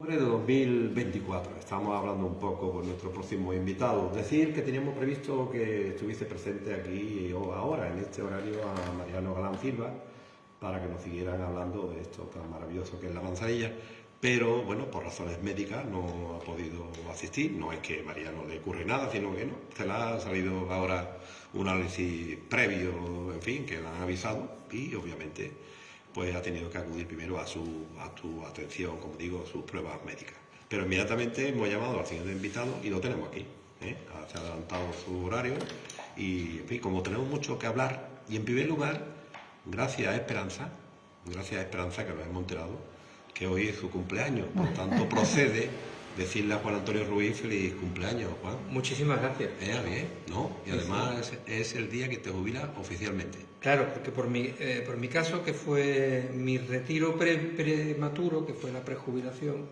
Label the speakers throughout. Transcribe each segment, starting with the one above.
Speaker 1: De 2024, estamos hablando un poco con nuestro próximo invitado. Decir que teníamos previsto que estuviese presente aquí o ahora, en este horario, a Mariano Galán Silva, para que nos siguieran hablando de esto tan maravilloso que es la manzanilla, pero bueno, por razones médicas no ha podido asistir. No es que Mariano le ocurre nada, sino que no, se le ha salido ahora un análisis previo, en fin, que le han avisado y obviamente pues ha tenido que acudir primero a su atención, como digo, sus pruebas médicas. Pero inmediatamente hemos llamado al siguiente invitado y lo tenemos aquí. Se ha adelantado su horario y, en fin, como tenemos mucho que hablar, y en primer lugar, gracias a Esperanza que nos hemos enterado, que hoy es su cumpleaños, por tanto procede decirle a Juan Antonio Ruiz feliz cumpleaños, Juan.
Speaker 2: Muchísimas gracias.
Speaker 1: Bien, ¿no? Y además es el día que te jubilas oficialmente.
Speaker 2: Claro, porque por mi caso, que fue mi retiro prematuro, que fue la prejubilación,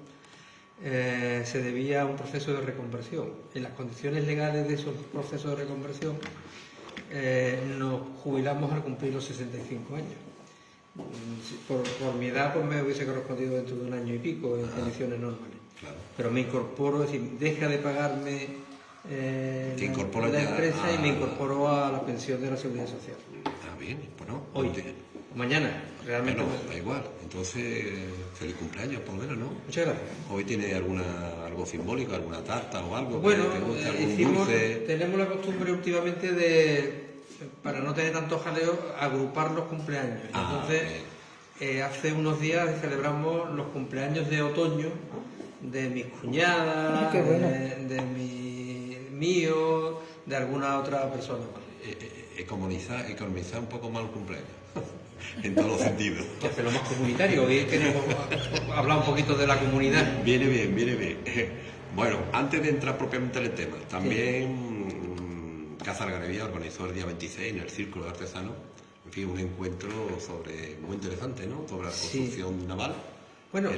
Speaker 2: se debía a un proceso de reconversión. En las condiciones legales de esos procesos de reconversión, nos jubilamos al cumplir los 65 años. Por mi edad, pues me hubiese correspondido dentro de un año y pico en condiciones normales. Claro. Pero me incorporo, es decir, deja de pagarme la empresa y me incorporo a la pensión de la Seguridad Social.
Speaker 1: Bien, bueno.
Speaker 2: Hoy, mañana, realmente.
Speaker 1: Bueno, da igual. Entonces, feliz cumpleaños, por lo menos, ¿no?
Speaker 2: Muchas gracias.
Speaker 1: ¿Hoy tiene algo simbólico, alguna tarta o algo?
Speaker 2: Bueno,
Speaker 1: que te guste, algún dulce?
Speaker 2: Tenemos la costumbre últimamente de, para no tener tanto jaleo, agrupar los cumpleaños. Entonces, hace unos días celebramos los cumpleaños de otoño de mis cuñadas, de mío, de alguna otra persona.
Speaker 1: Economizar un poco más el cumpleaños, en todos los sentidos.
Speaker 2: Y hacerlo más comunitario. Hoy queremos hablar un poquito de la comunidad.
Speaker 1: Viene bien. Bueno, antes de entrar propiamente en el tema, también Casa Algarabía organizó el día 26 en el Círculo de Artesanos, en fin, un encuentro muy interesante, ¿no? Sobre la construcción naval. Bueno,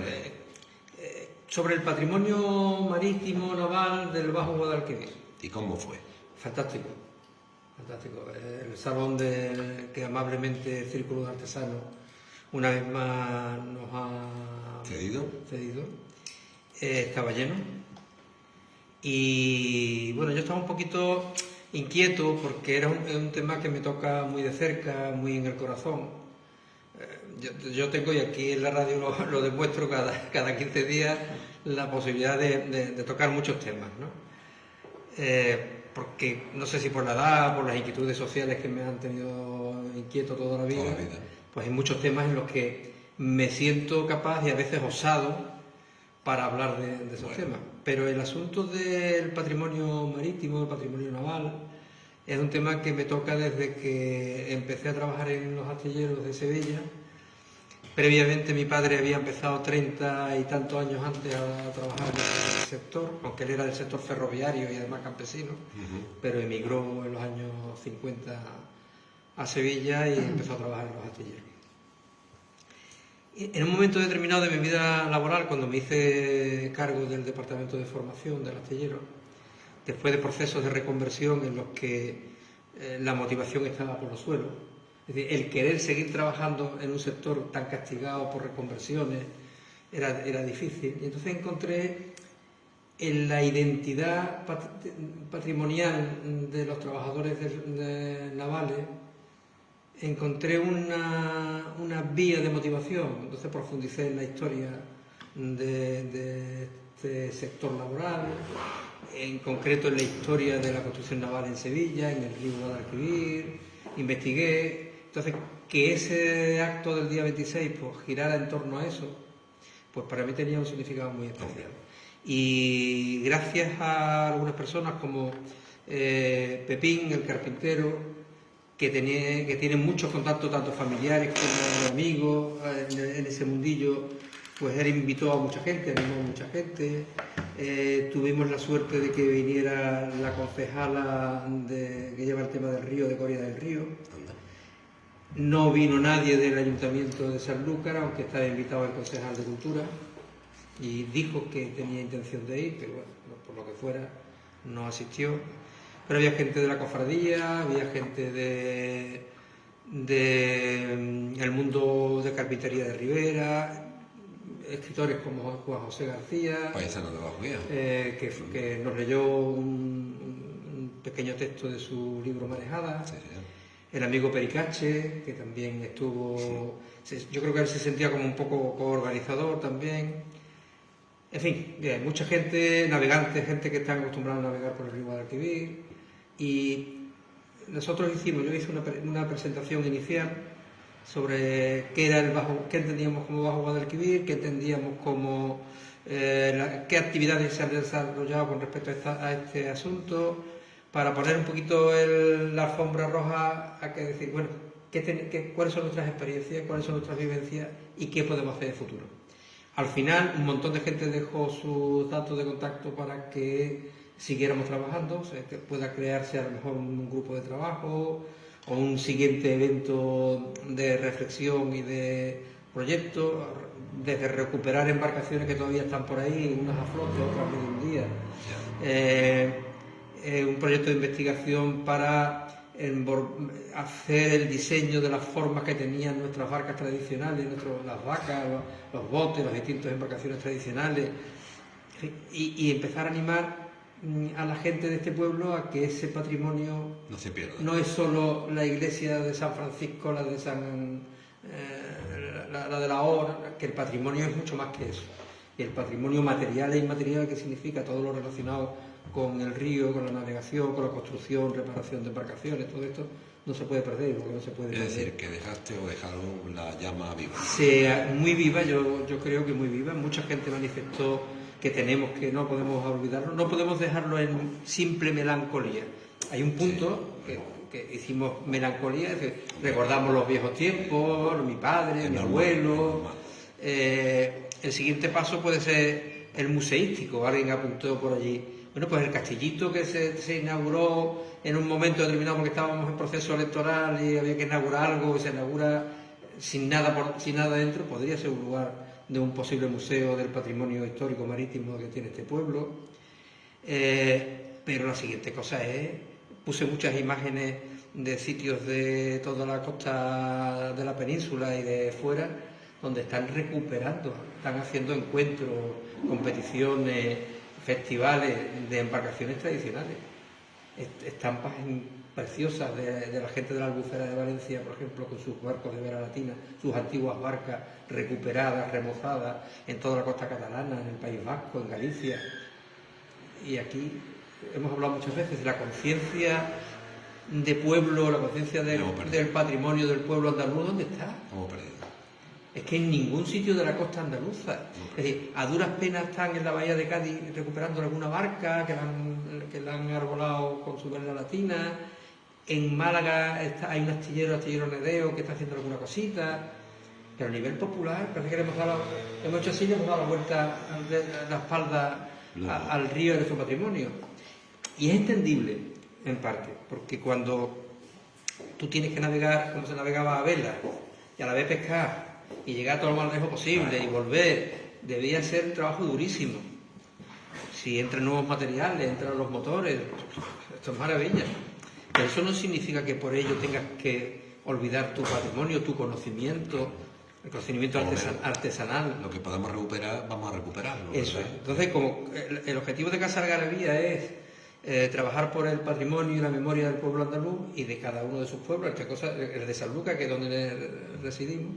Speaker 2: sobre el patrimonio marítimo naval del Bajo Guadalquivir.
Speaker 1: ¿Y cómo fue?
Speaker 2: Fantástico. El salón que amablemente el Círculo de Artesanos una vez más nos ha cedido. Estaba lleno. Y bueno, yo estaba un poquito inquieto porque era un tema que me toca muy de cerca, muy en el corazón. Yo tengo, y aquí en la radio lo demuestro cada 15 días, la posibilidad de tocar muchos temas, ¿no? Porque no sé si por la edad, por las inquietudes sociales que me han tenido inquieto toda la vida, pues hay muchos temas en los que me siento capaz y a veces osado para hablar de esos temas. Pero el asunto del patrimonio marítimo, del patrimonio naval, es un tema que me toca desde que empecé a trabajar en los astilleros de Sevilla. Previamente mi padre había empezado 30 y tantos años antes a trabajar en el sector, aunque él era del sector ferroviario y además campesino, pero emigró en los años 50 a Sevilla y empezó a trabajar en los astilleros. En un momento determinado de mi vida laboral, cuando me hice cargo del departamento de formación del astillero, después de procesos de reconversión en los que la motivación estaba por los suelos, es decir, el querer seguir trabajando en un sector tan castigado por reconversiones era difícil. Y entonces encontré en la identidad patrimonial de los trabajadores navales, encontré una vía de motivación. Entonces profundicé en la historia de este sector laboral, en concreto en la historia de la construcción naval en Sevilla, en el río Guadalquivir, investigué. Entonces, que ese acto del día 26 pues, girara en torno a eso, pues para mí tenía un significado muy especial. Y gracias a algunas personas como Pepín, el carpintero, que tiene muchos contactos, tanto familiares como amigos en ese mundillo, pues él invitó a mucha gente, animó a mucha gente. Tuvimos la suerte de que viniera la concejala que lleva el tema del río, de Coria del Río. No vino nadie del Ayuntamiento de Sanlúcar, aunque estaba invitado el concejal de Cultura, y dijo que tenía intención de ir, pero bueno, por lo que fuera, no asistió. Pero había gente de la cofradía, había gente del mundo de carpintería de Ribera, escritores como Juan José García,
Speaker 1: Paisano de Bajo Guía.
Speaker 2: que nos leyó un pequeño texto de su libro Marejada.
Speaker 1: Sí, sí.
Speaker 2: El amigo Pericache, que también estuvo... Sí. Yo creo que él se sentía como un poco coorganizador también. En fin, bien, mucha gente, navegantes, gente que está acostumbrada a navegar por el río Guadalquivir. Y nosotros yo hice una presentación inicial sobre qué era qué entendíamos como Bajo Guadalquivir, qué entendíamos como qué actividades se han desarrollado con respecto a este asunto, para poner un poquito la alfombra roja a que decir, bueno, cuáles son nuestras experiencias, cuáles son nuestras vivencias y qué podemos hacer de futuro. Al final, un montón de gente dejó sus datos de contacto para que siguiéramos trabajando, o sea, que pueda crearse a lo mejor un grupo de trabajo o un siguiente evento de reflexión y de proyecto, desde recuperar embarcaciones que todavía están por ahí, unas a flote, otras medio un día. Un proyecto de investigación para hacer el diseño de las formas que tenían nuestras barcas tradicionales, las vacas, los botes, las distintas embarcaciones tradicionales, y empezar a animar a la gente de este pueblo a que ese patrimonio
Speaker 1: no se pierda.
Speaker 2: No es solo la iglesia de San Francisco, la de la Hora, que el patrimonio es mucho más que eso. Y el patrimonio material e inmaterial, que significa todo lo relacionado con el río, con la navegación, con la construcción, reparación de embarcaciones, todo esto no se puede perder, porque no se puede perder.
Speaker 1: Es decir, que dejaron la llama viva.
Speaker 2: Muy viva, yo creo que muy viva. Mucha gente manifestó que no podemos olvidarlo, no podemos dejarlo en simple melancolía. Hay un punto que hicimos melancolía, es decir, recordamos los viejos tiempos, mi padre, mi abuelo. El siguiente paso puede ser el museístico, alguien apuntó por allí. Bueno, pues el castillito que se inauguró en un momento determinado porque estábamos en proceso electoral y había que inaugurar algo, y se inaugura sin nada dentro, podría ser un lugar de un posible museo del patrimonio histórico marítimo que tiene este pueblo. Pero la siguiente cosa puse muchas imágenes de sitios de toda la costa de la península y de fuera, donde están recuperando, están haciendo encuentros, competiciones, festivales de embarcaciones tradicionales. Estampas preciosas de la gente de la Albufera de Valencia, por ejemplo, con sus barcos de vela latina, sus antiguas barcas recuperadas, remozadas en toda la costa catalana, en el País Vasco, en Galicia. Y aquí hemos hablado muchas veces de la conciencia de pueblo, la conciencia del patrimonio del pueblo andaluz. ¿Dónde está?
Speaker 1: Hemos perdido.
Speaker 2: Es que en ningún sitio de la costa andaluza. Es decir, a duras penas están en la bahía de Cádiz recuperando alguna barca que la han arbolado con su vela latina. En Málaga hay un astillero Nedeo, que está haciendo alguna cosita. Pero a nivel popular, parece que hemos hecho así, le hemos dado la vuelta de la espalda al río de nuestro patrimonio. Y es entendible, en parte, porque cuando tú tienes que navegar como se navegaba a vela, y a la vez pescar, y llegar todo lo más lejos posible, y volver, debía ser un trabajo durísimo. Si entran nuevos materiales, entran los motores, esto es maravilla. Pero eso no significa que por ello tengas que olvidar tu patrimonio, tu conocimiento, el conocimiento artesanal.
Speaker 1: Lo que podamos recuperar, vamos a recuperarlo.
Speaker 2: Eso es. Entonces, como el objetivo de Casa Algarabía es trabajar por el patrimonio y la memoria del pueblo andaluz y de cada uno de sus pueblos, el de Sanlúcar, que es donde residimos,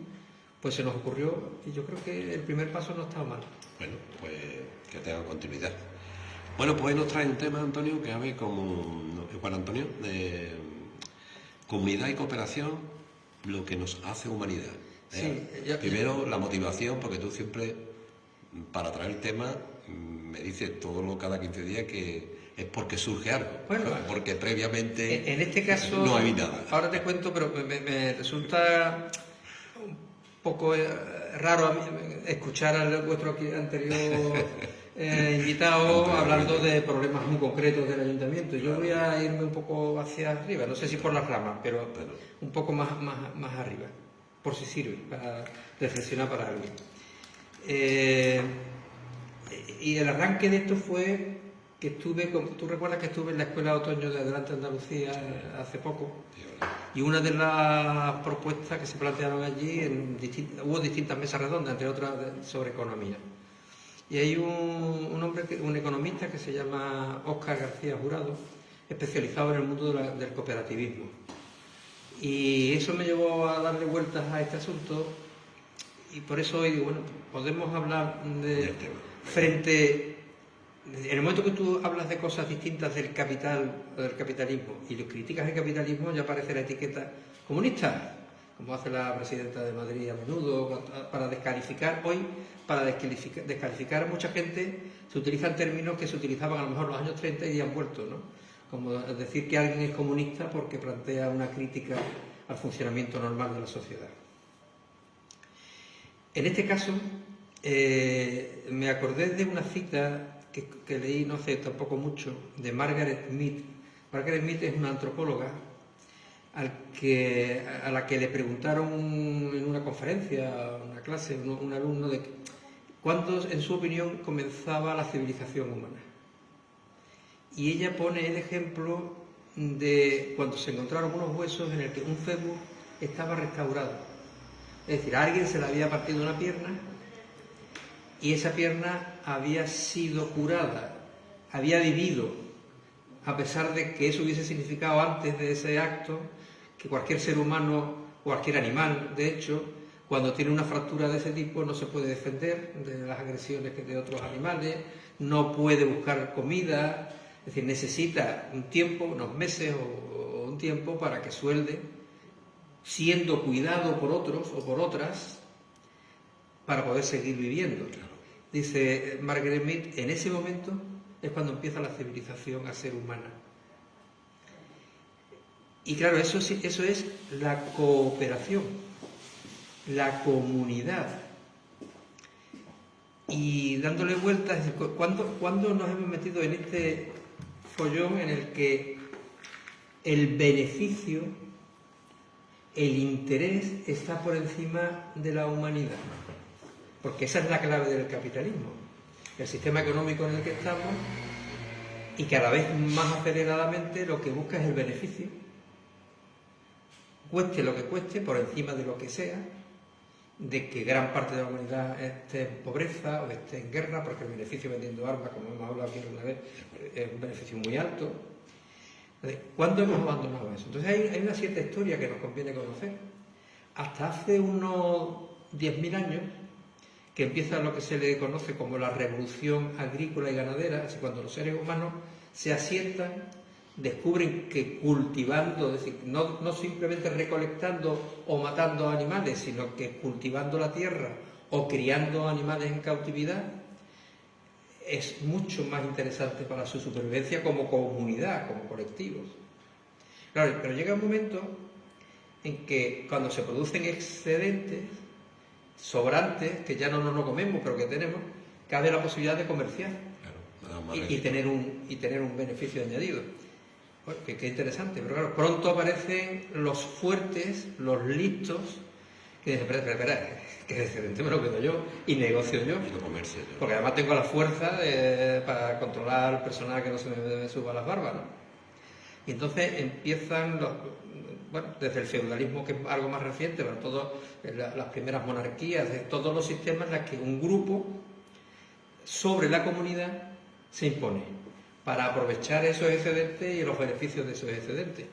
Speaker 2: pues se nos ocurrió, y yo creo que el primer paso no estaba mal.
Speaker 1: Bueno, pues que tenga continuidad. Bueno, pues nos trae un tema, Antonio, que a ver como Juan Antonio, de comunidad y cooperación, lo que nos hace humanidad.
Speaker 2: Sí,
Speaker 1: primero, la motivación, porque tú siempre, para traer el tema, me dices cada 15 días que es porque surge algo,
Speaker 2: bueno,
Speaker 1: porque previamente
Speaker 2: en este caso
Speaker 1: no hay nada.
Speaker 2: Ahora te cuento, pero me resulta un poco raro a mí escuchar a vuestro anterior invitado hablando de problemas muy concretos del ayuntamiento. Yo voy a irme un poco hacia arriba, no sé si por las ramas, pero un poco más arriba, por si sirve para reflexionar para alguien. Y el arranque de esto fue que tú recuerdas que estuve en la Escuela de Otoño de Adelante Andalucía hace poco, Y una de las propuestas que se plantearon allí, hubo distintas mesas redondas, entre otras sobre economía. Y hay un economista que se llama Óscar García Jurado, especializado en el mundo del cooperativismo. Y eso me llevó a darle vueltas a este asunto, y por eso hoy digo, bueno, podemos hablar en el momento que tú hablas de cosas distintas del capitalismo, y lo criticas el capitalismo, ya aparece la etiqueta comunista, como hace la presidenta de Madrid a menudo, para descalificar a mucha gente. Se utilizan términos que se utilizaban a lo mejor en los años 30 y han vuelto, ¿no? Como decir que alguien es comunista porque plantea una crítica al funcionamiento normal de la sociedad. En este caso, me acordé de una cita que leí no hace tampoco mucho, de Margaret Mead. Margaret Mead es una antropóloga a la que le preguntaron en una conferencia, una clase, un alumno, de cuándo, en su opinión, comenzaba la civilización humana. Y ella pone el ejemplo de cuando se encontraron unos huesos en el que un fémur estaba restaurado. Es decir, a alguien se le había partido una pierna y esa pierna había sido curada, había vivido, a pesar de que eso hubiese significado antes de ese acto que cualquier ser humano, cualquier animal, de hecho, cuando tiene una fractura de ese tipo no se puede defender de las agresiones de otros animales, no puede buscar comida, es decir, necesita un tiempo, unos meses o un tiempo para que suelde, siendo cuidado por otros o por otras, para poder seguir viviendo. Dice Margaret Mead, en ese momento es cuando empieza la civilización a ser humana. Y claro, eso es la cooperación, la comunidad. Y dándole vueltas, ¿cuándo nos hemos metido en este follón en el que el beneficio, el interés está por encima de la humanidad? Porque esa es la clave del capitalismo. El sistema económico en el que estamos, y cada vez más aceleradamente, lo que busca es el beneficio, cueste lo que cueste, por encima de lo que sea, de que gran parte de la humanidad esté en pobreza o esté en guerra, porque el beneficio vendiendo armas, como hemos hablado aquí una vez, es un beneficio muy alto. ¿Cuándo hemos abandonado eso? Entonces hay una cierta historia que nos conviene conocer. Hasta hace unos 10.000 años, que empieza lo que se le conoce como la revolución agrícola y ganadera, así cuando los seres humanos se asientan, descubren que cultivando, es decir, no simplemente recolectando o matando animales, sino que cultivando la tierra o criando animales en cautividad, es mucho más interesante para su supervivencia como comunidad, como colectivos. Claro, pero llega un momento en que cuando se producen excedentes, sobrantes, que ya no nos lo comemos, pero que tenemos, cabe la posibilidad de comerciar y tener un beneficio añadido. Bueno, qué interesante, pero claro, pronto aparecen los fuertes, los listos, que dicen, espera, que de excedente me lo quedo yo y negocio yo.
Speaker 1: Y lo comercio yo.
Speaker 2: Porque además tengo la fuerza para controlar al personal que no se me suba a las barbas, ¿no? Y entonces empiezan desde el feudalismo, que es algo más reciente, pero todas las primeras monarquías, de todos los sistemas en los que un grupo sobre la comunidad se impone para aprovechar esos excedentes y los beneficios de esos excedentes.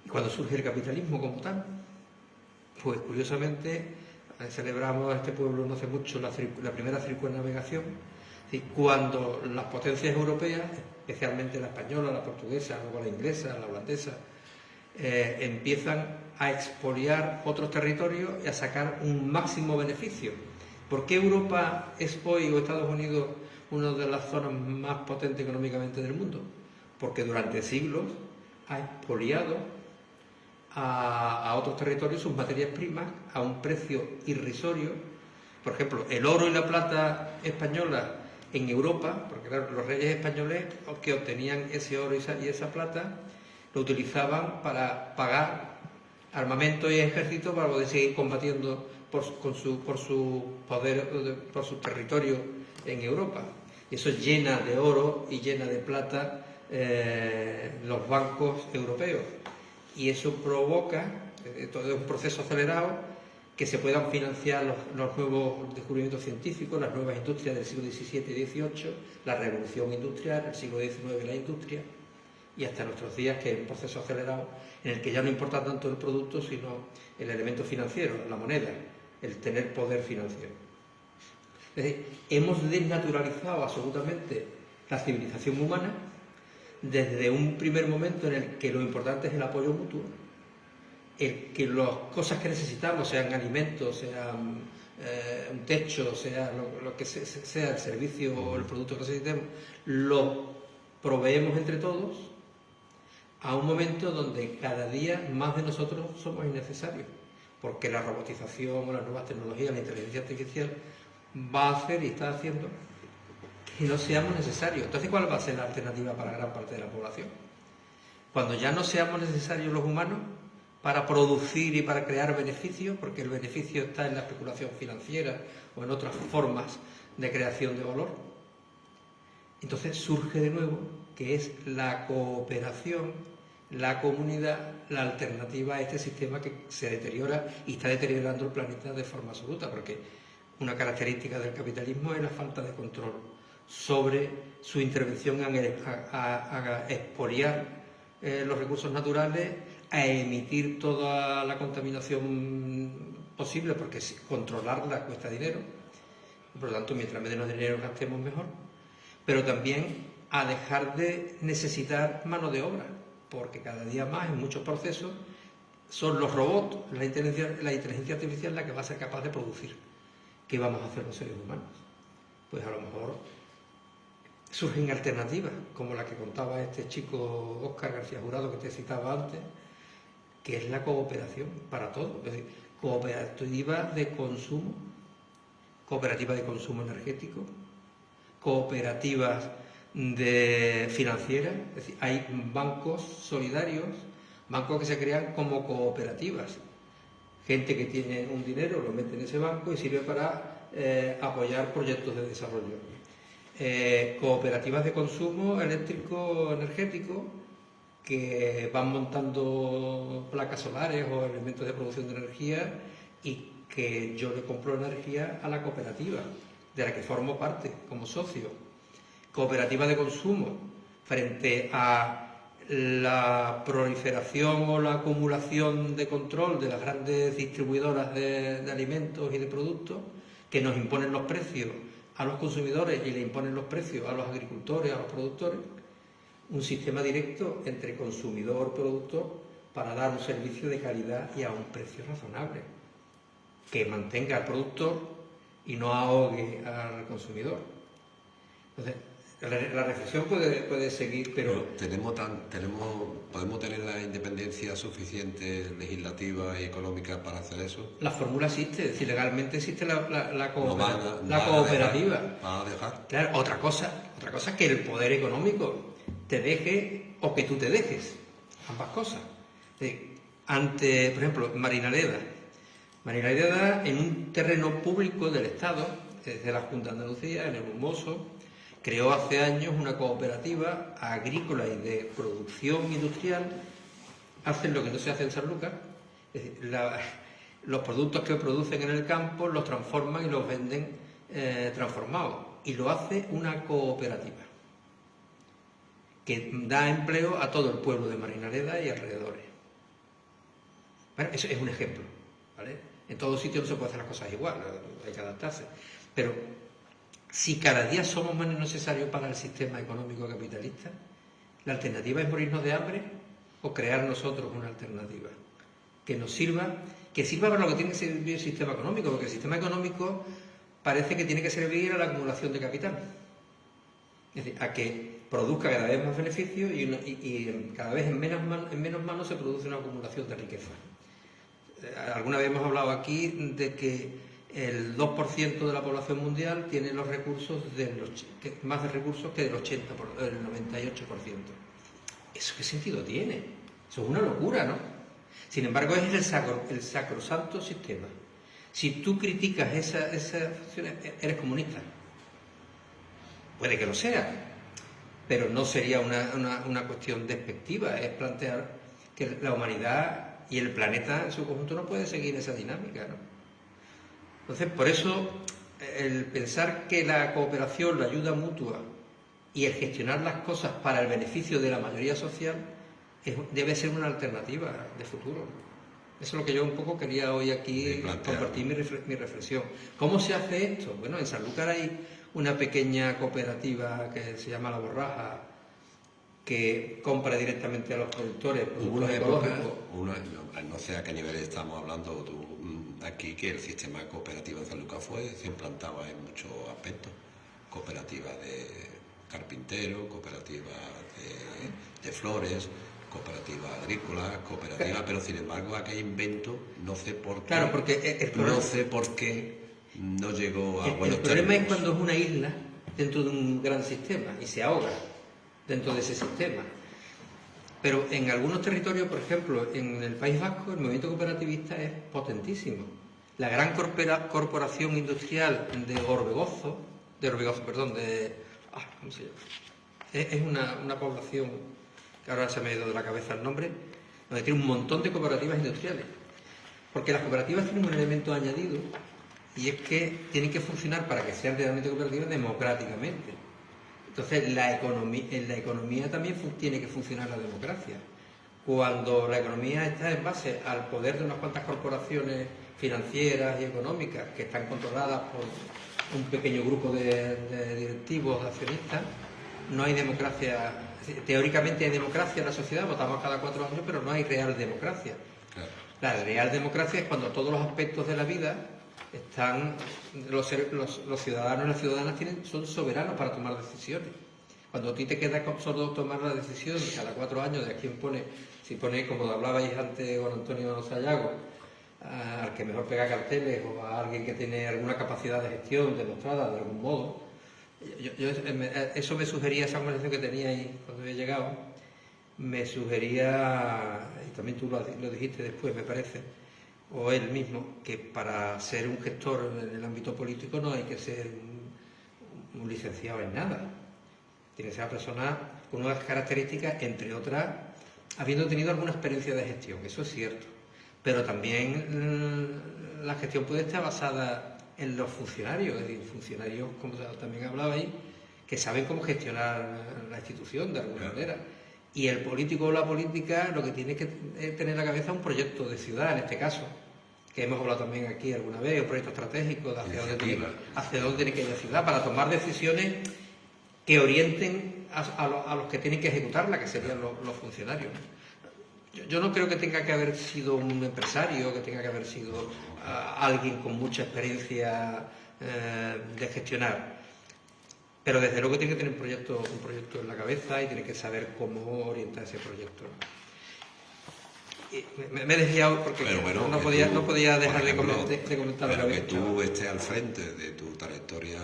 Speaker 2: Y cuando surge el capitalismo como tal, pues curiosamente celebramos a este pueblo no hace mucho la primera circunnavegación, cuando las potencias europeas, especialmente la española, la portuguesa, luego la inglesa, la holandesa, empiezan a expoliar otros territorios y a sacar un máximo beneficio. ¿Por qué Europa es hoy, o Estados Unidos, una de las zonas más potentes económicamente del mundo? Porque durante siglos ha expoliado a otros territorios sus materias primas a un precio irrisorio. Por ejemplo, el oro y la plata española en Europa, porque claro, los reyes españoles que obtenían ese oro y esa plata lo utilizaban para pagar armamento y ejército para poder seguir combatiendo por su poder, por su territorio en Europa. Y eso llena de oro y llena de plata los bancos europeos. y eso provoca, todo es un proceso acelerado, que se puedan financiar los nuevos descubrimientos científicos, las nuevas industrias del siglo XVII y XVIII, la revolución industrial, el siglo XIX la industria, y hasta nuestros días, que es un proceso acelerado en el que ya no importa tanto el producto, sino el elemento financiero, la moneda, el tener poder financiero. Es decir, hemos desnaturalizado absolutamente la civilización humana desde un primer momento en el que lo importante es el apoyo mutuo, el que las cosas que necesitamos, sean alimentos, sean un techo, sea lo que sea el servicio o el producto que necesitemos, lo proveemos entre todos, a un momento donde cada día más de nosotros somos innecesarios, porque la robotización o las nuevas tecnologías, la inteligencia artificial, va a hacer y está haciendo que no seamos necesarios. Entonces, ¿cuál va a ser la alternativa para gran parte de la población? Cuando ya no seamos necesarios los humanos para producir y para crear beneficios, porque el beneficio está en la especulación financiera o en otras formas de creación de valor, entonces surge de nuevo que es la cooperación, la comunidad, la alternativa a este sistema que se deteriora y está deteriorando el planeta de forma absoluta, porque una característica del capitalismo es la falta de control sobre su intervención a expoliar los recursos naturales, a emitir toda la contaminación posible, porque controlarla cuesta dinero, por lo tanto, mientras menos dinero gastemos mejor, pero también a dejar de necesitar mano de obra, porque cada día más en muchos procesos son los robots, la inteligencia artificial la que va a ser capaz de producir. ¿Qué vamos a hacer los seres humanos? Pues a lo mejor surgen alternativas, como la que contaba este chico Óscar García Jurado que te citaba antes, que es la cooperación para todo, es decir, cooperativa de consumo energético, cooperativas financieras, es decir, hay bancos solidarios, bancos que se crean como cooperativas, gente que tiene un dinero lo mete en ese banco y sirve para apoyar proyectos de desarrollo. Cooperativas de consumo eléctrico energético que van montando placas solares o elementos de producción de energía y que yo le compro energía a la cooperativa de la que formo parte como socio. Cooperativa de consumo frente a la proliferación o la acumulación de control de las grandes distribuidoras de alimentos y de productos que nos imponen los precios a los consumidores y le imponen los precios a los agricultores, a los productores. Un sistema directo entre consumidor y productor para dar un servicio de calidad y a un precio razonable, que mantenga al productor y no ahogue al consumidor. Entonces, la reflexión puede seguir, pero
Speaker 1: ¿podemos tener la independencia suficiente legislativa y económica para hacer eso?
Speaker 2: La fórmula existe, es decir, legalmente existe la cooperativa.
Speaker 1: ¿Van a dejar?
Speaker 2: Claro, otra cosa es que el poder económico te deje o que tú te dejes, ambas cosas. Ante, por ejemplo, Marinaleda en un terreno público del Estado, desde la Junta de Andalucía, en el Brumoso, creó hace años una cooperativa agrícola y de producción industrial. Hacen lo que no se hace en Sanlúcar, es decir, los productos que producen en el campo los transforman y los venden transformados, y lo hace una cooperativa que da empleo a todo el pueblo de Marinaleda y alrededores. Bueno, eso es un ejemplo, ¿vale? En todos sitios no se puede hacer las cosas igual, hay que adaptarse, pero si cada día somos menos necesarios para el sistema económico capitalista, la alternativa es morirnos de hambre o crear nosotros una alternativa que nos sirva, para lo que tiene que servir el sistema económico, porque el sistema económico parece que tiene que servir a la acumulación de capital, es decir, a que produzca cada vez más beneficios y cada vez en menos manos se produce una acumulación de riqueza. Alguna vez hemos hablado aquí de que el 2% de la población mundial tiene los recursos más de recursos que del 98%. ¿Eso qué sentido tiene? Eso es una locura, ¿no? Sin embargo, es el sacrosanto sistema. Si tú criticas esa función, eres comunista. Puede que lo sea, pero no sería una cuestión despectiva, es plantear que la humanidad y el planeta en su conjunto no puede seguir esa dinámica, ¿no? Entonces, por eso, el pensar que la cooperación, la ayuda mutua y el gestionar las cosas para el beneficio de la mayoría social debe ser una alternativa de futuro. Eso es lo que yo un poco quería hoy aquí compartir mi reflexión. ¿Cómo se hace esto? Bueno, en Sanlúcar hay una pequeña cooperativa que se llama La Borraja, que compra directamente a los productores ecológicos.
Speaker 1: No sé a qué nivel estamos hablando tú aquí, que el sistema cooperativo en Sanlúcar se implantaba en muchos aspectos. Cooperativa de carpinteros, cooperativa de flores, cooperativa agrícola, cooperativa, pero sin embargo aquel invento, no sé por qué,
Speaker 2: claro, porque
Speaker 1: no sé por qué no llegó a buenos
Speaker 2: términos. El problema es cuando es una isla dentro de un gran sistema y se ahoga dentro de ese sistema. Pero en algunos territorios, por ejemplo, en el País Vasco, el movimiento cooperativista es potentísimo. La gran corporación industrial de Orbegozo, ¿cómo se llama? Es una población, que ahora se me ha ido de la cabeza el nombre, donde tiene un montón de cooperativas industriales. Porque las cooperativas tienen un elemento añadido, y es que tienen que funcionar, para que sean realmente cooperativas, democráticamente. Entonces, en la economía también tiene que funcionar la democracia. Cuando la economía está en base al poder de unas cuantas corporaciones financieras y económicas que están controladas por un pequeño grupo de directivos, de accionistas, no hay democracia. Teóricamente hay democracia en la sociedad, votamos cada 4 años, pero no hay real democracia. Claro. La real democracia es cuando todos los aspectos de la vida están, los ciudadanos y las ciudadanas son soberanos para tomar decisiones. Cuando a ti te queda solo tomar la decisión cada 4 años de a quién pone, si pone, como hablabais antes con Antonio Sayago, al que mejor pega carteles o a alguien que tiene alguna capacidad de gestión demostrada de algún modo. Eso me sugería, esa conversación que teníais cuando había llegado, me sugería, y también tú lo dijiste después, me parece, o él mismo, que para ser un gestor en el ámbito político no hay que ser un licenciado en nada. Tiene que ser una persona con unas características, entre otras, habiendo tenido alguna experiencia de gestión, eso es cierto. Pero también la gestión puede estar basada en los funcionarios, es decir, funcionarios, como también hablabais, que saben cómo gestionar la institución de alguna manera. Y el político o la política lo que tiene que tener en la cabeza es un proyecto de ciudad, en este caso, que hemos hablado también aquí alguna vez, un proyecto estratégico de hacia dónde tiene que ir la ciudad, para tomar decisiones que orienten a los que tienen que ejecutarla, que serían los funcionarios. Yo no creo que tenga que haber sido un empresario, que tenga que haber sido alguien con mucha experiencia de gestionar. Pero desde luego tiene que tener un proyecto en la cabeza y tiene que saber cómo orientar ese proyecto. Me he desviado porque bueno, no podía dejar de comentar.
Speaker 1: Pero que tú estés al frente de tu trayectoria,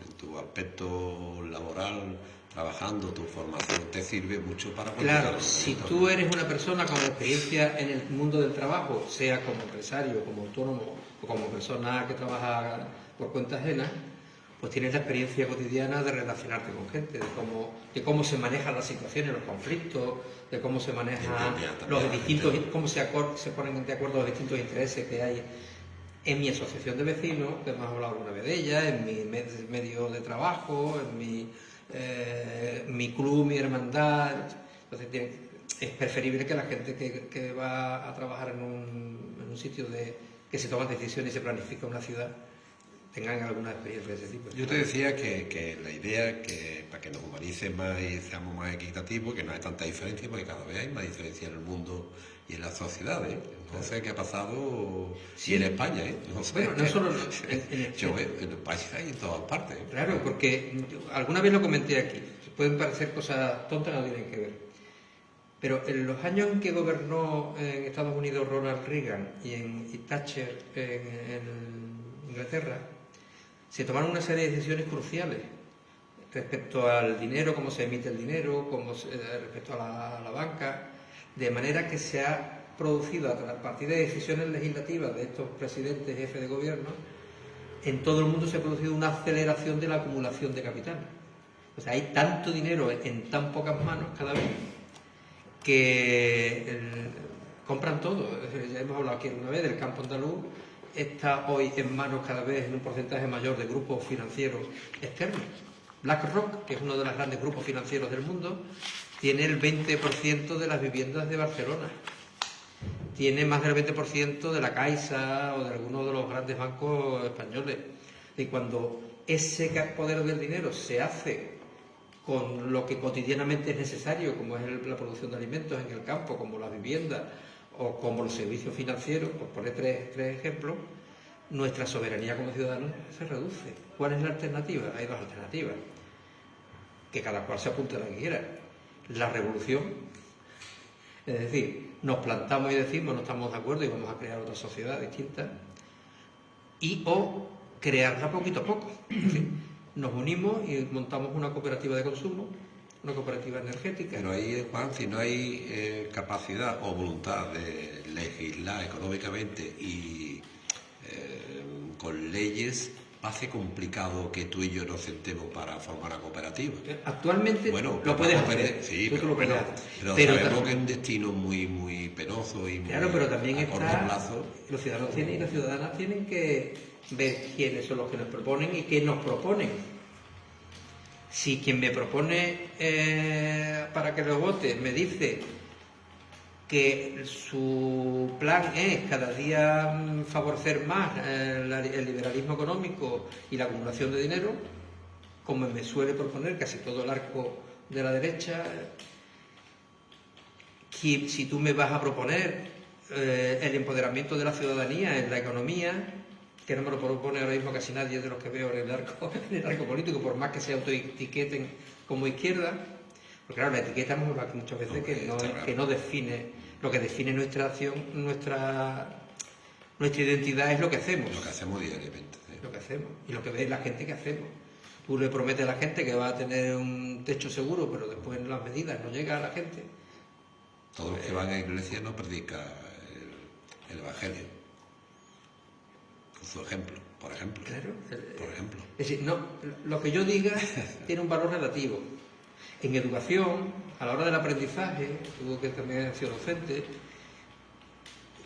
Speaker 1: en tu aspecto laboral, trabajando, tu formación te sirve mucho para...
Speaker 2: Claro, si tú eres una persona con experiencia en el mundo del trabajo, sea como empresario, como autónomo o como persona que trabaja por cuenta ajena, pues tienes la experiencia cotidiana de relacionarte con gente, de cómo se manejan las situaciones, los conflictos, de cómo se manejan los distintos, cómo se ponen de acuerdo los distintos intereses que hay en mi asociación de vecinos, que hemos hablado alguna vez de ella, en mi medio de trabajo, en mi club, mi hermandad. Entonces es preferible que la gente que va a trabajar en un sitio que se toman decisiones y se planifica una ciudad tengan alguna experiencia de ese tipo.
Speaker 1: Yo te decía que la idea es que para que nos humanicen más y seamos más equitativos, que no hay tanta diferencia, porque cada vez hay más diferencia en el mundo y en las sociedades. No sé qué ha pasado y en España, no sé.
Speaker 2: Bueno, no solo
Speaker 1: en España y en todas partes.
Speaker 2: Claro, porque alguna vez lo comenté aquí, pueden parecer cosas tontas, no tienen que ver. Pero en los años en que gobernó en Estados Unidos Ronald Reagan y Thatcher en Inglaterra, se tomaron una serie de decisiones cruciales respecto al dinero, cómo se emite el dinero, respecto a la banca, de manera que se ha producido a partir de decisiones legislativas de estos presidentes, jefes de gobierno, en todo el mundo se ha producido una aceleración de la acumulación de capital. O sea, hay tanto dinero en tan pocas manos cada vez que compran todo. Ya hemos hablado aquí una vez del campo andaluz, está hoy en manos cada vez en un porcentaje mayor de grupos financieros externos. BlackRock, que es uno de los grandes grupos financieros del mundo, tiene el 20% de las viviendas de Barcelona. Tiene más del 20% de la Caixa o de algunos de los grandes bancos españoles. Y cuando ese poder del dinero se hace con lo que cotidianamente es necesario, como es la producción de alimentos en el campo, como la vivienda o como los servicios financieros, por poner tres ejemplos, nuestra soberanía como ciudadanos se reduce. ¿Cuál es la alternativa? Hay dos alternativas, que cada cual se apunte a la que quiera. La revolución, es decir, nos plantamos y decimos no estamos de acuerdo y vamos a crear otra sociedad distinta, o crearla poquito a poco. Es decir, nos unimos y montamos una cooperativa de consumo, una cooperativa energética.
Speaker 1: Pero ahí, Juan, si no hay capacidad o voluntad de legislar económicamente y con leyes, va a ser complicado que tú y yo nos sentemos para formar una cooperativa.
Speaker 2: Actualmente lo puedes hacer.
Speaker 1: Sí,
Speaker 2: tú lo puedes hacer.
Speaker 1: Pero sabemos que es un destino muy penoso y muy
Speaker 2: claro, pero también
Speaker 1: a corto plazo.
Speaker 2: Los ciudadanos tienen y las ciudadanas tienen que ver quiénes son los que nos proponen y qué nos proponen. Si quien me propone para que lo vote me dice que su plan es cada día favorecer más el liberalismo económico y la acumulación de dinero, como me suele proponer casi todo el arco de la derecha, si tú me vas a proponer el empoderamiento de la ciudadanía en la economía, que no me lo propone ahora mismo casi nadie de los que veo en el arco político, por más que se autoetiqueten como izquierda, porque claro, la etiqueta hemos hablado aquí muchas veces que no define. Lo que define nuestra acción, nuestra identidad es lo que hacemos.
Speaker 1: Lo que hacemos diariamente. ¿Sí?
Speaker 2: Lo que hacemos y lo que ve la gente que hacemos. Tú le prometes a la gente que va a tener un techo seguro, pero después en las medidas no llega a la gente.
Speaker 1: Todos los que van a la iglesia no predican el Evangelio. Con su ejemplo, por ejemplo.
Speaker 2: Claro.
Speaker 1: Por ejemplo.
Speaker 2: Es decir, no, lo que yo diga tiene un valor relativo. En educación, a la hora del aprendizaje, tú que también has sido docente,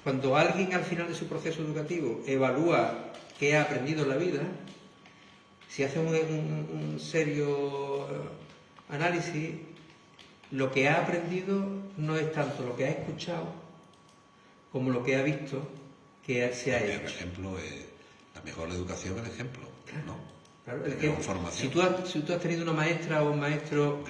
Speaker 2: cuando alguien al final de su proceso educativo evalúa qué ha aprendido en la vida, si hace un serio análisis, lo que ha aprendido no es tanto lo que ha escuchado como lo que ha visto que se ha hecho.
Speaker 1: Por ejemplo, la mejor educación es el ejemplo, ¿no?
Speaker 2: Claro, si tú has tenido una maestra o un maestro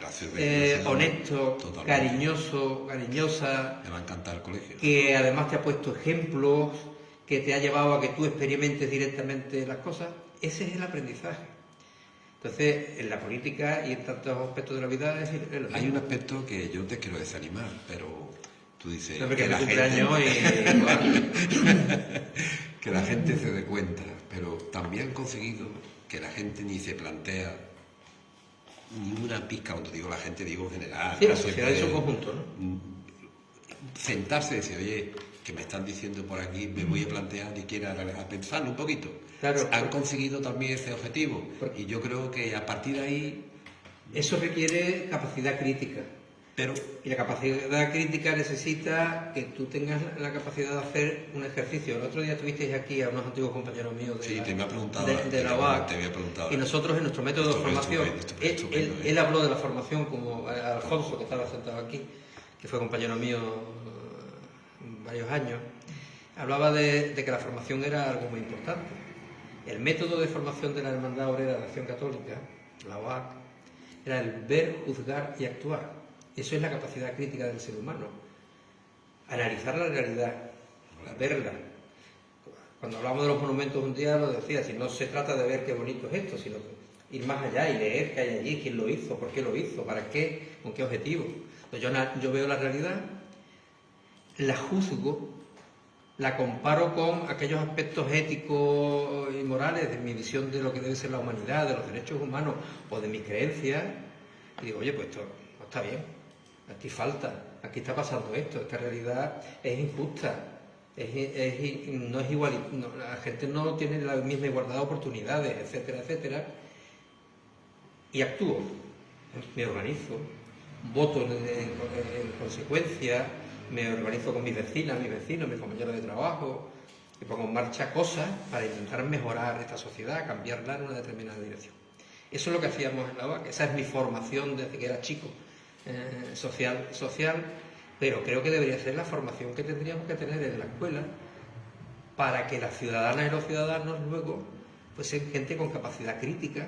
Speaker 2: honesto, cariñosa,
Speaker 1: me va a encantar el colegio,
Speaker 2: que además te ha puesto ejemplos, que te ha llevado a que tú experimentes directamente las cosas, ese es el aprendizaje. Entonces, en la política y en tantos aspectos de la vida
Speaker 1: hay un aspecto que yo te quiero desanimar, pero tú dices
Speaker 2: que la
Speaker 1: que la gente se dé cuenta, pero también han conseguido que la gente ni se plantea ni una pizca, cuando digo la gente digo en general.
Speaker 2: Sí, la sociedad en su conjunto, ¿no?
Speaker 1: Sentarse y decir, oye, que me están diciendo por aquí, me voy a plantear y quiero pensarlo un poquito.
Speaker 2: Claro,
Speaker 1: han conseguido también ese objetivo y yo creo que a partir de ahí...
Speaker 2: Eso requiere capacidad crítica. Y la capacidad crítica necesita que tú tengas la capacidad de hacer un ejercicio. El otro día tuvisteis aquí a unos antiguos compañeros míos de la UAC, y nosotros en nuestro método de formación, él habló de la formación como Alfonso, que estaba sentado aquí, que fue compañero mío varios años, hablaba de que la formación era algo muy importante. El método de formación de la Hermandad Obrera de Acción Católica, la UAC, era el ver, juzgar y actuar. Eso es la capacidad crítica del ser humano. Analizar la realidad, verla. Cuando hablamos de los monumentos un día lo decía, si no se trata de ver qué bonito es esto, sino ir más allá y leer qué hay allí, quién lo hizo, por qué lo hizo, para qué, con qué objetivo. Entonces yo veo la realidad, la juzgo, la comparo con aquellos aspectos éticos y morales de mi visión de lo que debe ser la humanidad, de los derechos humanos o de mis creencias, y digo, oye, pues esto no está bien. Aquí falta, aquí está pasando esto, esta realidad es injusta, no es igual, la gente no tiene la misma igualdad de oportunidades, etcétera, etcétera, y actúo, me organizo, voto en consecuencia, me organizo con mis vecinas, mis vecinos, mis compañeros de trabajo, y pongo en marcha cosas para intentar mejorar esta sociedad, cambiarla en una determinada dirección. Eso es lo que hacíamos en la UAC, esa es mi formación desde que era chico, social, pero creo que debería ser la formación que tendríamos que tener desde la escuela para que las ciudadanas y los ciudadanos luego fuesen gente con capacidad crítica,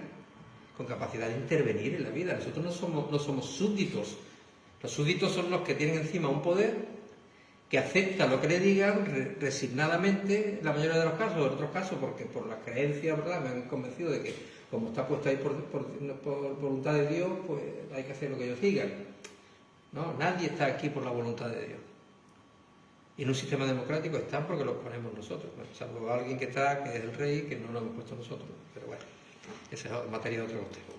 Speaker 2: con capacidad de intervenir en la vida. Nosotros no somos súbditos. Los súbditos son los que tienen encima un poder que acepta lo que le digan resignadamente, en la mayoría de los casos, en otros casos, porque por las creencias, ¿verdad?, me han convencido de que como está puesto ahí por voluntad de Dios, pues hay que hacer lo que ellos digan. No, nadie está aquí por la voluntad de Dios. Y en un sistema democrático están porque los ponemos nosotros, ¿no? Salvo alguien que está, que es el rey, que no lo hemos puesto nosotros. Pero bueno, esa es materia de otro consejo.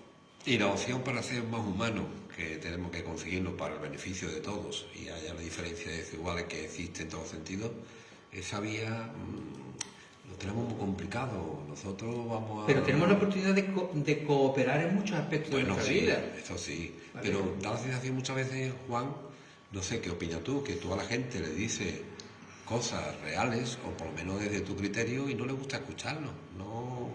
Speaker 3: Y la opción para ser más humanos, que tenemos que conseguirlo para el beneficio de todos, y haya la diferencia desiguales que existe en todos sentidos, esa vía lo tenemos muy complicado. Nosotros vamos a...
Speaker 2: Pero tenemos la oportunidad de cooperar en muchos aspectos de nuestra vida.
Speaker 3: Eso sí.
Speaker 2: Vale.
Speaker 3: Pero da la sensación muchas veces, Juan, no sé qué opinas tú a la gente le dices cosas reales, o por lo menos desde tu criterio, y no le gusta escucharlo, no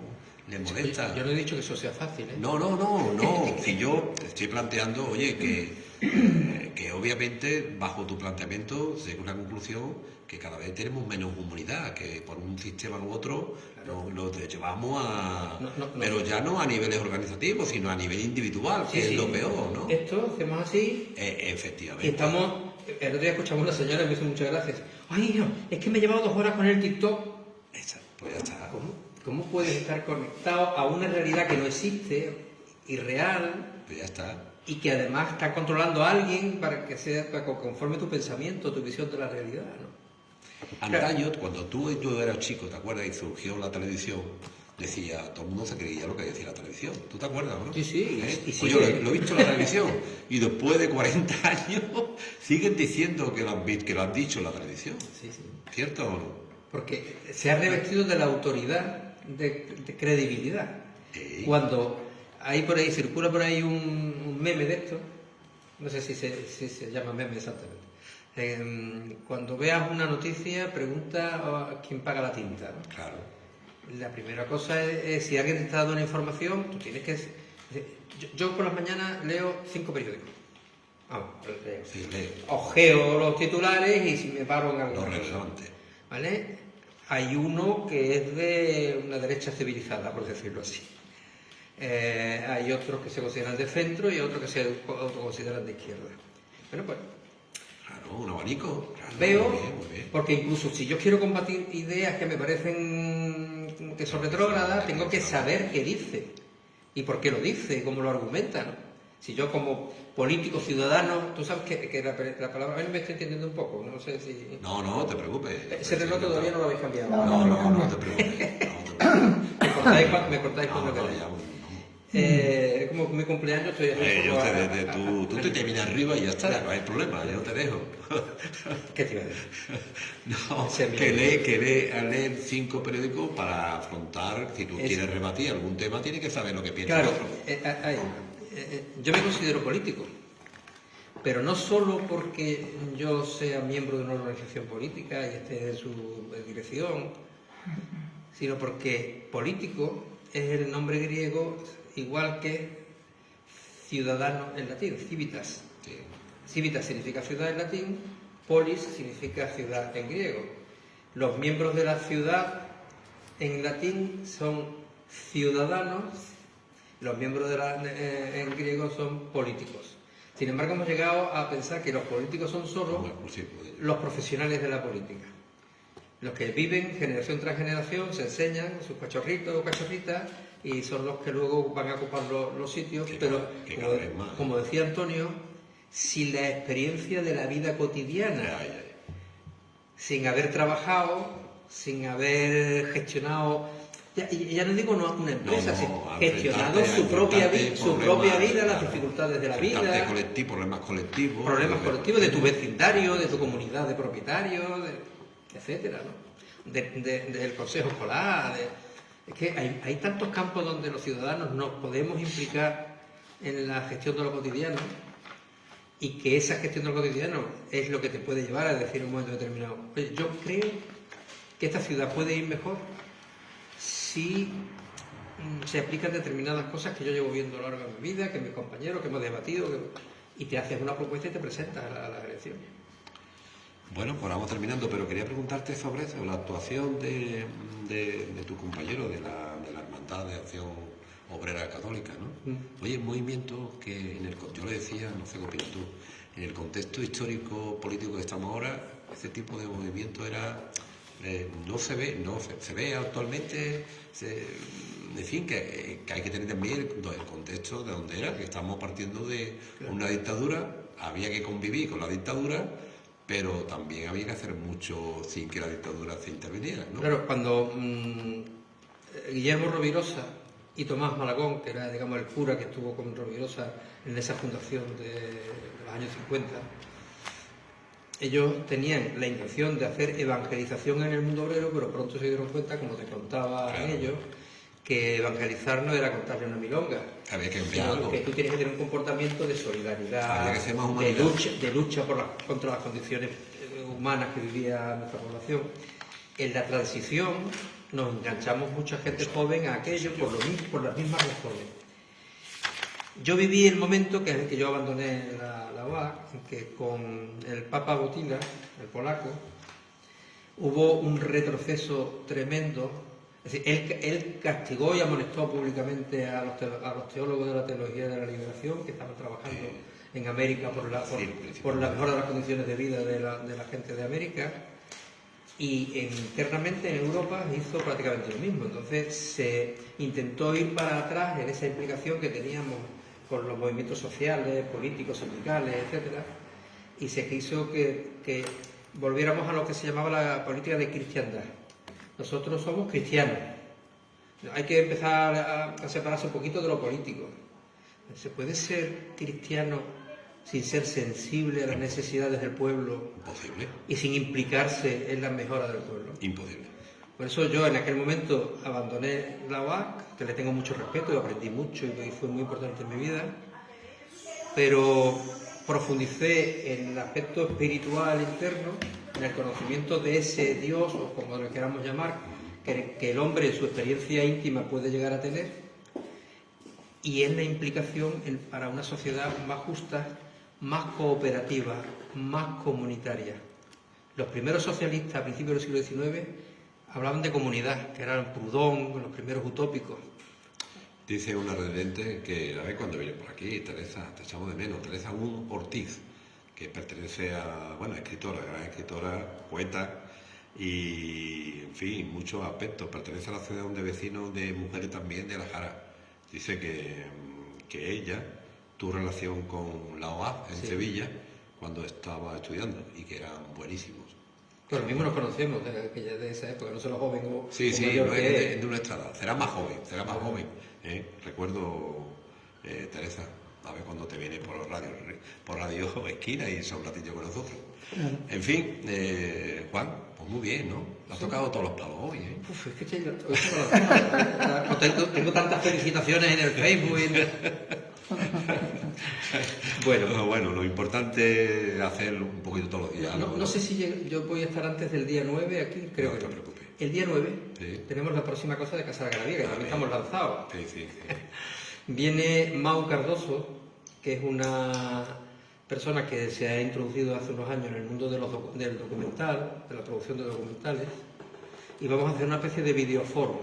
Speaker 3: le molesta.
Speaker 2: Yo no he dicho que eso sea fácil, ¿eh?
Speaker 3: No. Si yo te estoy planteando, oye, que obviamente bajo tu planteamiento se llega a una conclusión que cada vez tenemos menos humanidad, que por un sistema u otro lo llevamos a... pero ya no a niveles organizativos, sino a nivel individual, que es lo peor, ¿no?
Speaker 2: Esto hacemos así.
Speaker 3: Efectivamente.
Speaker 2: Y estamos... El otro día escuchamos a una señora y me hizo muchas gracias. Ay, hijo, es que me he llevado 2 horas con el TikTok.
Speaker 3: Pues ya está.
Speaker 2: ¿Cómo puedes estar conectado a una realidad que no existe, irreal,
Speaker 3: Pues ya está.
Speaker 2: y que además está controlando a alguien para que conforme tu pensamiento, tu visión de la realidad, ¿no?
Speaker 3: Antaño, cuando tú eras chico, ¿te acuerdas? Y surgió la televisión, decía, todo el mundo se creía lo que decía la televisión. ¿Tú te acuerdas, no?
Speaker 2: Sí.
Speaker 3: ¿Eh?
Speaker 2: Y
Speaker 3: Pues yo lo he visto en la televisión, y después de 40 años siguen diciendo que lo han dicho en la televisión.
Speaker 2: Sí.
Speaker 3: ¿Cierto o no?
Speaker 2: Porque se ha revestido de la autoridad de credibilidad. Cuando circula por ahí un meme de esto, no sé si se llama meme exactamente. Cuando veas una noticia, pregunta a quién paga la tinta, ¿no?
Speaker 3: Claro.
Speaker 2: La primera cosa es si alguien te está dando una información, tú tienes que... Yo por las mañanas leo 5 periódicos. Vamos, leo.
Speaker 3: Sí, leo.
Speaker 2: Ojeo los titulares y si me paro en algo.
Speaker 3: Lo relevante.
Speaker 2: ¿Vale? Hay uno que es de una derecha civilizada, por decirlo así. Hay otros que se consideran de centro y otros que se autoconsideran de izquierda. Bueno, pues...
Speaker 3: Claro, un abanico. Claro,
Speaker 2: Veo,
Speaker 3: muy bien.
Speaker 2: porque incluso si yo quiero combatir ideas que me parecen que son retrógradas, tengo que saber qué dice y por qué lo dice y cómo lo argumenta, ¿no? Si yo como político ciudadano, tú sabes que la palabra, a mí me estoy entendiendo un poco, no sé si...
Speaker 3: No te preocupes.
Speaker 2: Ese reloj todavía no lo habéis cambiado.
Speaker 3: No te preocupes.
Speaker 2: Me cortáis cuando queráis. Es como mi cumpleaños, estoy
Speaker 3: Tú te terminas arriba y ya está, no hay problema, yo te dejo.
Speaker 2: ¿Qué te iba a decir?
Speaker 3: No, que lee 5 periódicos para afrontar, si tú quieres rebatir algún tema, tienes que saber lo que piensa el
Speaker 2: Claro,
Speaker 3: otro.
Speaker 2: yo me considero político, pero no solo porque yo sea miembro de una organización política y esté en su dirección, sino porque político es el nombre griego igual que ciudadano en latín, civitas.
Speaker 3: Sí.
Speaker 2: Civitas significa ciudad en latín, polis significa ciudad en griego. Los miembros de la ciudad en latín son ciudadanos, los miembros en griego son políticos. Sin embargo, hemos llegado a pensar que los políticos son solo los profesionales de la política. Los que viven generación tras generación, se enseñan sus cachorritos o cachorritas y son los que luego van a ocupar los sitios, pero como decía Antonio, sin la experiencia de la vida cotidiana, sin haber trabajado, sin haber gestionado, ya no digo una empresa, sino gestionado su propia vida, las dificultades de la vida,
Speaker 3: problemas colectivos
Speaker 2: de tu vecindario, de tu comunidad de propietarios, etcétera, ¿no? Del consejo escolar. Es que hay tantos campos donde los ciudadanos nos podemos implicar en la gestión de lo cotidiano y que esa gestión del cotidiano es lo que te puede llevar a decir en un momento determinado, oye, yo creo que esta ciudad puede ir mejor si se aplican determinadas cosas que yo llevo viendo a lo largo de mi vida, que mis compañeros, que hemos debatido, y te haces una propuesta y te presentas a las elecciones.
Speaker 3: Bueno, pues vamos terminando, pero quería preguntarte sobre eso, la actuación de tu compañero de la Hermandad de Acción Obrera Católica, ¿no? Oye, un movimiento que yo le decía, no sé qué opinas tú, en el contexto histórico político que estamos ahora, ese tipo de movimiento era no se ve actualmente, en fin, que hay que tener también el contexto de donde era, que estamos partiendo de una dictadura, había que convivir con la dictadura, pero también había que hacer mucho sin que la dictadura se interviniera, ¿no?
Speaker 2: Claro, cuando Guillermo Rovirosa y Tomás Malagón, que era, digamos, el cura que estuvo con Rovirosa en esa fundación de los años 50, ellos tenían la intención de hacer evangelización en el mundo obrero, pero pronto se dieron cuenta, como te contaba
Speaker 3: Claro.
Speaker 2: ellos, que evangelizar no era contarle una milonga.
Speaker 3: Había que enviarlo.
Speaker 2: Que tú tienes que tener un comportamiento de solidaridad,
Speaker 3: Había que ser más
Speaker 2: de
Speaker 3: humanidad.
Speaker 2: lucha contra las condiciones humanas que vivía nuestra población. En la transición nos enganchamos mucha gente joven a aquello por las mismas razones. Yo viví el momento que yo abandoné la OAC, en que con el Papa Wojtyła, el polaco, hubo un retroceso tremendo. Es decir, él castigó y amonestó públicamente a los teólogos de la teología de la liberación que estaban trabajando en América por la mejora de las condiciones de vida de la gente de América. Y internamente en Europa hizo prácticamente lo mismo. Entonces se intentó ir para atrás en esa implicación que teníamos con los movimientos sociales, políticos, sindicales, etcétera, y se quiso que volviéramos a lo que se llamaba la política de cristiandad. Nosotros somos cristianos. Hay que empezar a separarse un poquito de lo político. ¿Se puede ser cristiano sin ser sensible a las necesidades del pueblo?
Speaker 3: Imposible.
Speaker 2: Y sin implicarse en la mejora del pueblo.
Speaker 3: Imposible.
Speaker 2: Por eso yo en aquel momento abandoné la OAC, que le tengo mucho respeto y aprendí mucho y fue muy importante en mi vida, pero profundicé en el aspecto espiritual interno, en el conocimiento de ese Dios, o como lo queramos llamar, que el hombre en su experiencia íntima puede llegar a tener, y en la implicación para una sociedad más justa, más cooperativa, más comunitaria. Los primeros socialistas a principios del siglo XIX hablaban de comunidad, que eran Proudhon, los primeros utópicos.
Speaker 3: Dice una residente que, a ver, cuando viene por aquí, Teresa, te echamos de menos, Teresa Un Ortiz, que pertenece a, bueno, escritora, gran escritora, poeta, y, en fin, muchos aspectos. Pertenece a la asociación de vecinos de mujeres también de La Jara. Dice que ella tuvo relación con la OAC en Sevilla cuando estaba estudiando y que eran buenísimos.
Speaker 2: Pero mismo nos conocemos de esa época, no solo joven o
Speaker 3: Sí,
Speaker 2: mayor
Speaker 3: no
Speaker 2: que
Speaker 3: es de nuestra edad, será más joven. Recuerdo, Teresa, a ver cuando te viene por Radio Esquina y son un ratillo con nosotros. En fin, Juan, pues muy bien, ¿no? Has tocado todos los palos hoy, ¿eh?
Speaker 2: Uf, es que tengo tantas felicitaciones en el Facebook.
Speaker 3: Bueno, lo importante es hacerlo un poquito todos los días.
Speaker 2: No sé si yo voy a estar antes del día 9 aquí, creo
Speaker 3: No
Speaker 2: que
Speaker 3: te
Speaker 2: no.
Speaker 3: preocupes.
Speaker 2: El día 9
Speaker 3: Sí.
Speaker 2: tenemos la próxima cosa de Casa de Algarabía, que también estamos lanzados.
Speaker 3: Sí.
Speaker 2: Viene Mau Cardoso, que es una persona que se ha introducido hace unos años en el mundo del documental, de la producción de documentales, y vamos a hacer una especie de videoforum.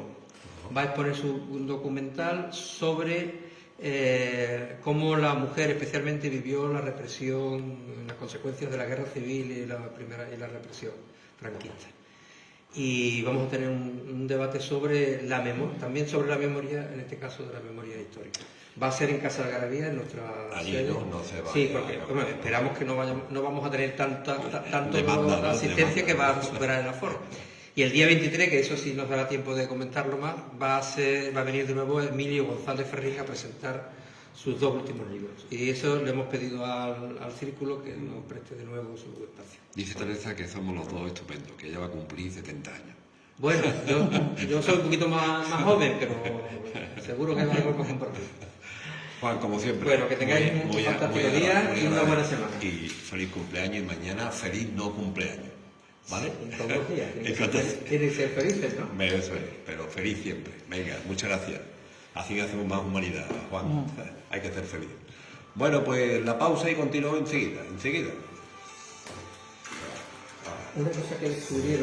Speaker 2: Va a exponer su documental sobre cómo la mujer especialmente vivió la represión, las consecuencias de la guerra civil y la represión franquista. Y vamos a tener un debate sobre la memoria, también sobre la memoria, en este caso de la memoria histórica. Va a ser en Casa de Algarabía, en nuestra
Speaker 3: Allí
Speaker 2: sede.
Speaker 3: no se va
Speaker 2: Sí,
Speaker 3: a-
Speaker 2: porque bueno, esperamos que no vamos a tener tanto
Speaker 3: Demanda, ¿no?
Speaker 2: asistencia
Speaker 3: Demanda.
Speaker 2: que va a superar el aforo. Y el día 23, que eso sí nos dará tiempo de comentarlo más, va a venir de nuevo Emilio González Ferrín a presentar sus 2 últimos libros. Y eso le hemos pedido al círculo que nos preste de nuevo su espacio.
Speaker 3: Dice Teresa que somos los dos estupendos, que ella va a cumplir 70 años.
Speaker 2: Bueno, yo soy un poquito más joven, pero seguro que va a compartir.
Speaker 3: Juan, como siempre.
Speaker 2: Bueno, que tengáis un fantástico día y una buena semana.
Speaker 3: Y feliz cumpleaños y mañana feliz no cumpleaños. ¿Vale?
Speaker 2: En todos los días.
Speaker 3: Entonces,
Speaker 2: Tienen que ser felices, ¿no?
Speaker 3: Eso es, pero feliz siempre. Venga, muchas gracias. Así hacemos más humanidad, Juan. Hay que ser feliz. Bueno, pues la pausa y continuamos enseguida.
Speaker 2: Una cosa que descubrieron.